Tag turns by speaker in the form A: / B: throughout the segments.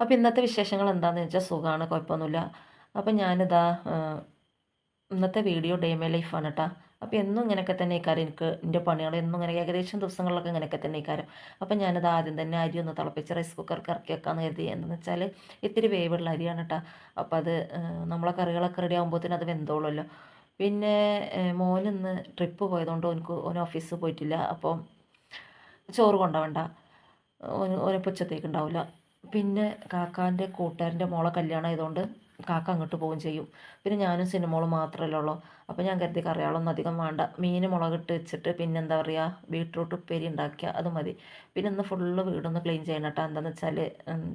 A: അപ്പോൾ ഇന്നത്തെ വിശേഷങ്ങൾ എന്താണെന്ന് വെച്ചാൽ സുഖമാണ്, കുഴപ്പമൊന്നുമില്ല. അപ്പം ഞാനിതാ ഇന്നത്തെ വീഡിയോ ഡേ മൈ ലൈഫാണ് കേട്ടോ. അപ്പോൾ എന്നും ഇങ്ങനെയൊക്കെ തന്നെ ഇക്കാരം എനിക്ക് എൻ്റെ പണികൾ എന്നും ഇങ്ങനെ ഏകദേശം ദിവസങ്ങളിലൊക്കെ ഇങ്ങനെയൊക്കെ തന്നെ ഇക്കാരം. അപ്പം ഞാനത് ആദ്യം തന്നെ അരി ഒന്ന് തിളപ്പിച്ച് റൈസ് കുക്കർക്ക് ഇറക്കി വെക്കാമെന്ന് കരുതി. എന്താണെന്ന് വെച്ചാൽ ഇത്തിരി വേവുള്ള അരിയാണ് കേട്ടോ. അപ്പോൾ അത് നമ്മളെ കറികളൊക്കെ റെഡി ആകുമ്പോഴത്തേനും അത് വെന്തോളുമല്ലോ. പിന്നെ മോനിന്ന് ട്രിപ്പ് പോയതുകൊണ്ട് ഓൻ ഓഫീസിൽ പോയിട്ടില്ല. അപ്പോൾ ചോറ് കൊണ്ടുപോകണ്ട, ഓന് ഉച്ചത്തേക്ക് ഉണ്ടാവില്ല. പിന്നെ കാക്കാൻ്റെ കൂട്ടുകാരൻ്റെ മോളെ കല്യാണം ആയതുകൊണ്ട് കാക്ക അങ്ങോട്ട് പോവുകയും ചെയ്യും. പിന്നെ ഞാനും സിനിമോളും മാത്രമല്ലേ ഉള്ളൂ. അപ്പോൾ ഞാൻ കരുതി കറികളൊന്നും അധികം വേണ്ട, മീൻ മുളകിട്ട് വെച്ചിട്ട് പിന്നെ എന്താ പറയുക ബീട്രൂട്ട് ഉപ്പേരി ഉണ്ടാക്കിയ അത് മതി. പിന്നെ ഇന്ന് ഫുള്ള് വീടൊന്ന് ക്ലീൻ ചെയ്യണം കേട്ടോ. എന്താണെന്ന് വെച്ചാൽ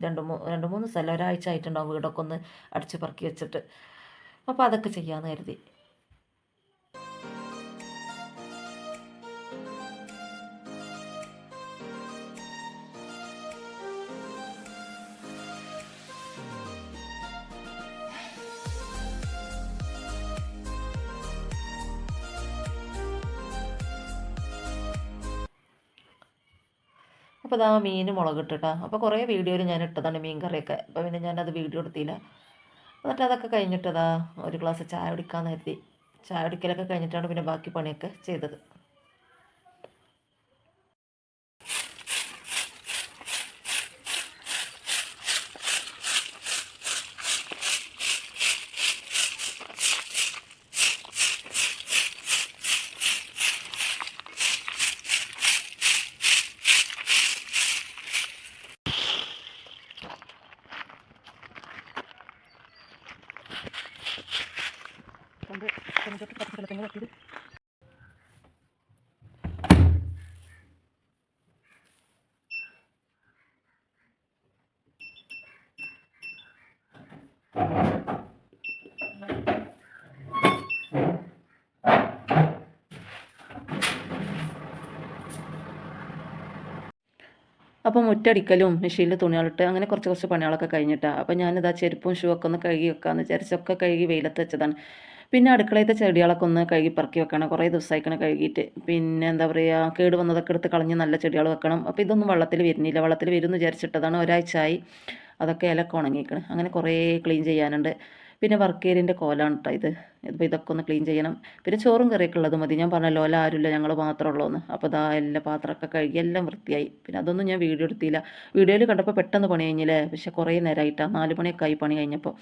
A: രണ്ട് മൂന്ന് സ്ഥലം ഒരാഴ്ച ആയിട്ടുണ്ടാവും വീടൊക്കെ ഒന്ന് അടിച്ച് പറക്കി വെച്ചിട്ട്. അപ്പോൾ അതൊക്കെ ചെയ്യാമെന്ന് കരുതി. അപ്പോൾ അതാ മീൻ മുളകിട്ടിട്ടാ. അപ്പോൾ കുറേ വീഡിയോയിൽ ഞാൻ ഇട്ടതാണ് മീൻ കറിയൊക്കെ. അപ്പോൾ പിന്നെ ഞാനത് വീഡിയോ എടുത്തില്ല. എന്നിട്ട് അതൊക്കെ കഴിഞ്ഞിട്ടതാ ഒരു ഗ്ലാസ് ചായ കുടിക്കാമെന്ന് കരുതി. ചായ കുടിക്കലൊക്കെ കഴിഞ്ഞിട്ടാണ് പിന്നെ ബാക്കി പണിയൊക്കെ ചെയ്തത്. അപ്പോൾ മുറ്റടിക്കലും മെഷീനിൽ തുണികളിട്ട് അങ്ങനെ കുറച്ച് പണികളൊക്കെ കഴിഞ്ഞിട്ടാണ്. അപ്പോൾ ഞാനിതാ ചെരുപ്പും ഷൂ ഒക്കെ ഒന്ന് കഴുകി വെക്കാമെന്ന് വിചാരിച്ചൊക്കെ കഴുകി വെയിലത്ത് വെച്ചതാണ്. പിന്നെ അടുക്കളയിലത്തെ ചെടികളൊക്കെ ഒന്ന് കഴുകി പറക്കി വെക്കണം, കുറേ ദിവസമായിക്കണം കഴുകിയിട്ട്. പിന്നെ എന്താ പറയുക കേട് വന്നതൊക്കെ എടുത്ത് കളഞ്ഞ് നല്ല ചെടികൾ വെക്കണം. അപ്പോൾ ഇതൊന്നും വെള്ളത്തിൽ വരുന്നില്ല, വെള്ളത്തിൽ വരുമെന്ന് വിചാരിച്ചിട്ടതാണ്. ഒരാഴ്ചയായി അതൊക്കെ ഇലക്കെ ഉണങ്ങിക്കണം. അങ്ങനെ കുറേ ക്ലീൻ ചെയ്യാനുണ്ട്. പിന്നെ വർക്ക് ഏരിയൻ്റെ കോലാണ് കേട്ടോ ഇത്. ഇതിപ്പോൾ ഇതൊക്കെ ഒന്ന് ക്ലീൻ ചെയ്യണം. പിന്നെ ചോറും കറിയൊക്കെ ഉള്ളത് മതി. ഞാൻ പറഞ്ഞല്ലോ ഓല ആരുമില്ല, ഞങ്ങൾ മാത്രമേ ഉള്ളൂ എന്ന്. അപ്പോൾ ഇതാ എല്ലാ പാത്രമൊക്കെ കഴുകി എല്ലാം വൃത്തിയായി. പിന്നെ അതൊന്നും ഞാൻ വീഡിയോ എടുത്തില്ല. വീഡിയോയിൽ കണ്ടപ്പോൾ പെട്ടെന്ന് പണി കഴിഞ്ഞില്ലേ, പക്ഷേ കുറേ നേരമായിട്ടാണ് 4 മണിയൊക്കെ ആയി പണി കഴിഞ്ഞപ്പോൾ.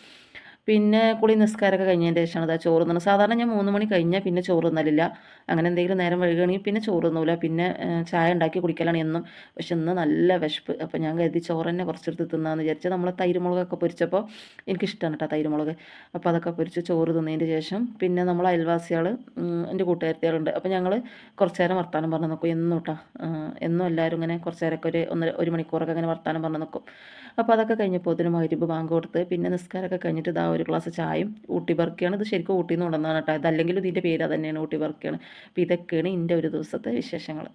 A: പിന്നെ കുളി നിസ്കാരമൊക്കെ കഴിഞ്ഞതിൻ്റെ ശേഷമാണ് അതാ ചോറ് തിന്നുന്നത്. സാധാരണ ഞാൻ 3 മണി കഴിഞ്ഞാൽ പിന്നെ ചോറ് തിന്നലില്ല. അങ്ങനെ എന്തെങ്കിലും നേരം വൈകുകയാണെങ്കിൽ പിന്നെ ചോറ് തിന്നൂല. പിന്നെ ചായ ഉണ്ടാക്കി കുടിക്കലാണ് എന്നും. പക്ഷെ ഇന്ന് നല്ല വിശപ്പ്. അപ്പോൾ ഞാൻ കരുതി ചോറ് തന്നെ കുറച്ചെടുത്ത് തിന്നാമെന്ന് വിചാരിച്ചാൽ നമ്മളെ തൈരുമുളകൊക്കെ പൊരിച്ചപ്പോൾ എനിക്കിഷ്ടമാണ് കേട്ടോ തൈരുമുളക്. അപ്പോൾ അതൊക്കെ പൊരിച്ച് ചോറ് തിന്നതിൻ്റെ ശേഷം പിന്നെ നമ്മൾ അയൽവാസികൾ എൻ്റെ കൂട്ടുകാരികളുണ്ട്. അപ്പോൾ ഞങ്ങൾ കുറച്ച് നേരം വർത്താനം പറഞ്ഞ് നിൽക്കും എന്നും കേട്ടോ. എന്നും എല്ലാവരും ഇങ്ങനെ കുറച്ച് നേരമൊക്കെ ഒരു മണിക്കൂറൊക്കെ അങ്ങനെ വർത്താനം പറഞ്ഞ് നിൽക്കും. അപ്പോൾ അതൊക്കെ കഴിഞ്ഞപ്പോൾ ഇതിന് മഗ്‌രിബ് ബാങ്ക് കൊടുത്ത് പിന്നെ നിസ്കാരമൊക്കെ കഴിഞ്ഞിട്ട് ഇതാ ഒരു ഗ്ലാസ് ചായയും ഊട്ടി ബർക്കിയാണ്. ഇത് ശരിക്കും ഊട്ടിയിൽ നിന്ന് കൊണ്ടുവന്നതാണ് കേട്ടോ. ഇതല്ലെങ്കിലും ഇതിൻ്റെ പേര് അത് തന്നെയാണ്, ഊട്ടി ബർക്കിയാണ്. അപ്പോൾ ഇതൊക്കെയാണ് എൻ്റെ ഒരു ദിവസത്തെ വിശേഷങ്ങൾ.